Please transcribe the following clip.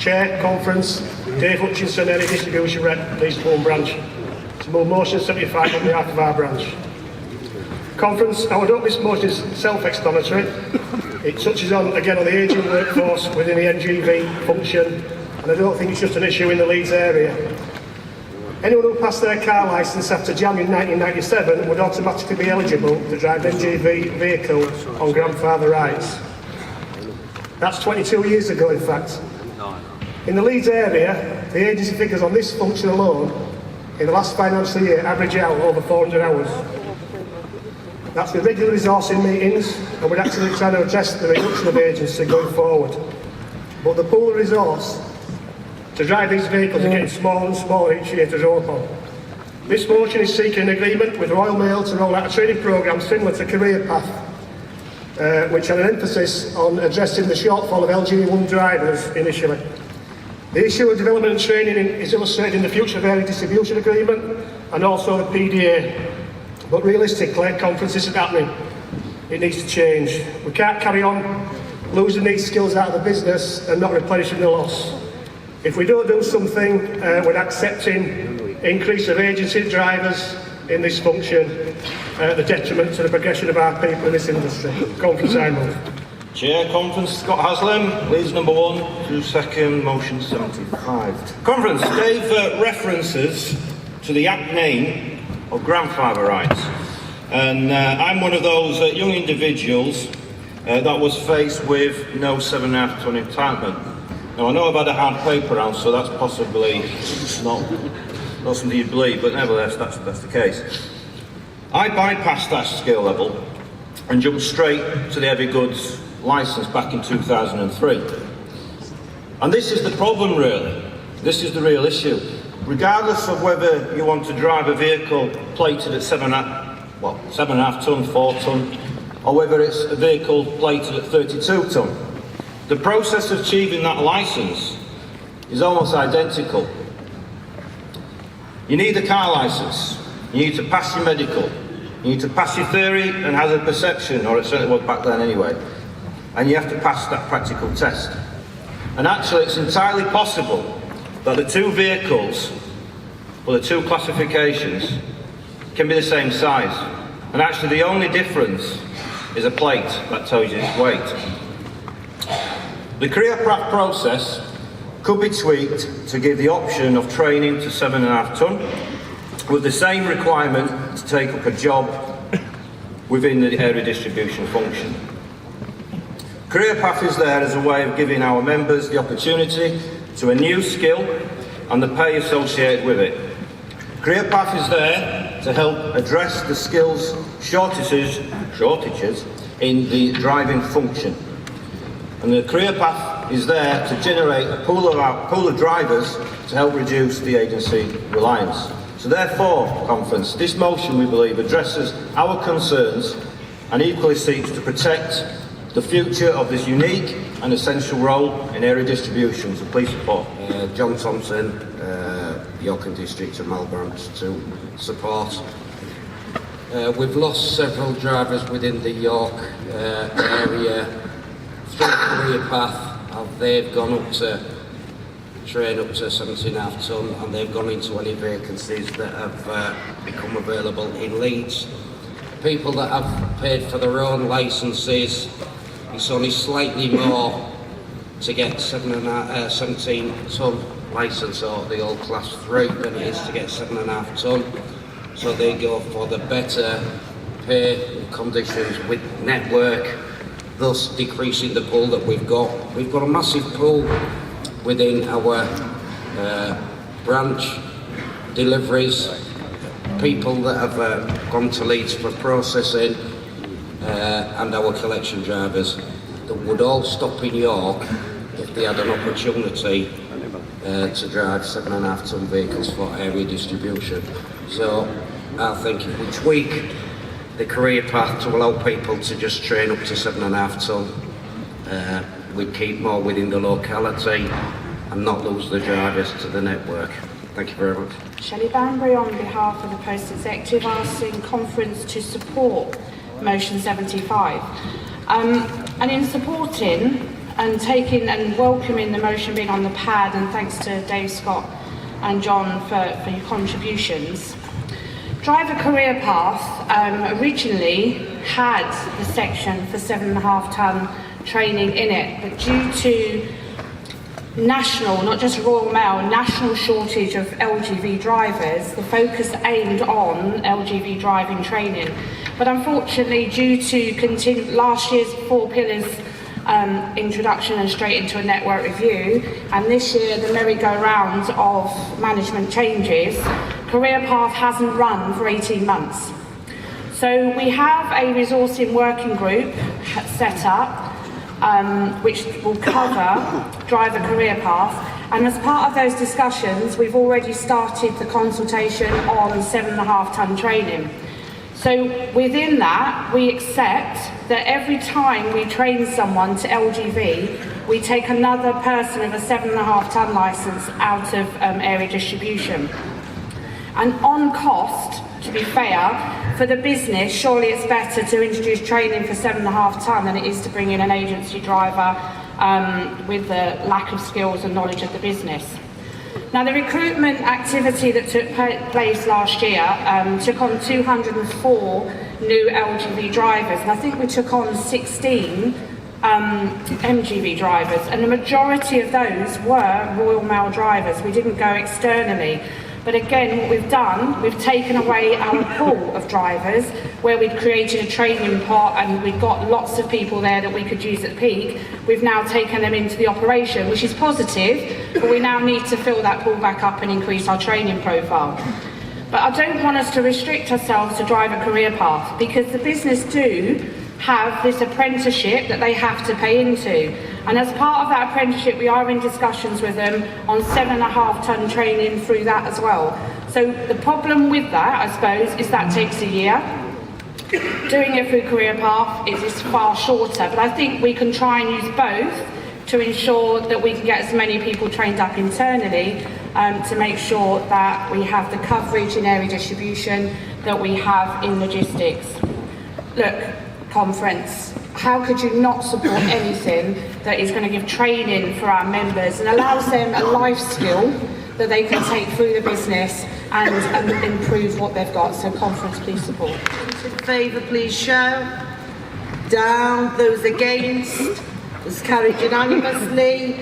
Chair, Conference, Dave Hutchinson, Area Distribution Rep, Leeds branch. To move motion 75 on behalf of our branch. Conference, I would hope this motion is self-explanatory. It touches on, again, on the ageing workforce within the NGV function, and I don't think it's just an issue in the Leeds area. Anyone who passed their car licence after January 1997 would automatically be eligible to drive an NGV vehicle on grandfather rights. That's 22 years ago, in fact. In the Leeds area, the agency figures on this function alone in the last financial year average out over 400 hours. That's with regular resourcing meetings, and we're actually trying to address the reduction of agency going forward. But the pool of resource to drive these vehicles are getting smaller and smaller each year to draw upon. This motion is seeking an agreement with Royal Mail to roll out a training programme similar to Career Path, which had an emphasis on addressing the shortfall of LG1 drivers initially. The issue of development and training is illustrated in the Future of Area Distribution Agreement and also the PDA. But realistically, Conference isn't happening. It needs to change. We can't carry on losing these skills out of the business and not replenishing the loss. If we don't do something with accepting increase of agency drivers in this function, the detriment to the progression of our people in this industry. Conference, I move. Chair, Conference, Scott Haslam, Leeds number 1 to second, motion 75. Conference, Dave references to the Act name of grandfather rights, and I'm one of those young individuals that was faced with no 7.5 ton entitlement. Now I know I've had a hard paper round, so that's possibly not something you'd believe, but nevertheless that's the case. I bypassed that skill level and jumped straight to the heavy goods licence back in 2003. And this is the problem really, this is the real issue. Regardless of whether you want to drive a vehicle plated at 7.5 tonne, 4 tonne, or whether it's a vehicle plated at 32 tonne, the process of achieving that licence is almost identical. You need a car licence, you need to pass your medical, you need to pass your theory and hazard perception, or it certainly was back then anyway, and you have to pass that practical test. And actually it's entirely possible that the two vehicles, or the two classifications, can be the same size. And actually the only difference is a plate that tells you its weight. The career path process could be tweaked to give the option of training to 7.5 tonne with the same requirement to take up a job within the area distribution function. Career path is there as a way of giving our members the opportunity to a new skill and the pay associated with it. Career path is there to help address the skills shortages in the driving function. And the career path is there to generate a pool of drivers to help reduce the agency reliance. So therefore, Conference, this motion, we believe, addresses our concerns and equally seeks to protect the future of this unique and essential role in area distribution. So please support. John Thompson, York and District of Malbranch to support. We've lost several drivers within the York area through career path. They've gone up to train up to 17.5 tonne, and they've gone into any vacancies that have become available in Leeds. People that have paid for their own licences, it's only slightly more to get 17 tonne licence or the old class 3 than it is to get 7.5 tonne. So they go for the better pay conditions with network, thus decreasing the pool that we've got. We've got a massive pool within our branch deliveries, people that have gone to Leeds for processing, and our collection drivers that would all stop in York if they had an opportunity to drive 7.5 tonne vehicles for area distribution. So I think if we tweak the career path to allow people to just train up to 7.5 tonne, we keep more within the locality and not lose the drivers to the network. Thank you very much. Shelley Banbury on behalf of the Post Executive asking Conference to support motion 75. And in supporting and taking and welcoming the motion being on the pad, and thanks to Dave, Scott and John for your contributions. Driver Career Path originally had the section for 7.5 tonne training in it, but due to national, not just Royal Mail, national shortage of LGV drivers, the focus aimed on LGV driving training. But unfortunately, due to last year's 4 pillars introduction and straight into a network review, and this year the merry-go-round of management changes, Career Path hasn't run for 18 months. So we have a resourcing working group set up which will cover Driver Career Path, and as part of those discussions we've already started the consultation on 7.5 tonne training. So within that, we accept that every time we train someone to LGV, we take another person of a 7.5 tonne licence out of area distribution. And on cost, to be fair, for the business, surely it's better to introduce training for 7.5 tonne than it is to bring in an agency driver with the lack of skills and knowledge of the business. Now, the recruitment activity that took place last year took on 204 new LGV drivers, and I think we took on 16 MGV drivers, and the majority of those were Royal Mail drivers. We didn't go externally. But again, what we've done, we've taken away our pool of drivers where we'd created a training pot and we've got lots of people there that we could use at peak. We've now taken them into the operation, which is positive, but we now need to fill that pool back up and increase our training profile. But I don't want us to restrict ourselves to Driver Career Path, because the business do have this apprenticeship that they have to pay into. And as part of that apprenticeship, we are in discussions with them on 7.5 tonne training through that as well. So the problem with that, I suppose, is that takes a year. Doing it through Career Path is far shorter, but I think we can try and use both to ensure that we can get as many people trained up internally to make sure that we have the coverage in area distribution that we have in logistics. Look, conference, how could you not support anything that is going to give training for our members and allows them a life skill that they can take through the business and improve what they've got? So conference, please support. Those in favour, please shout. Down. Those against? It's carried unanimously.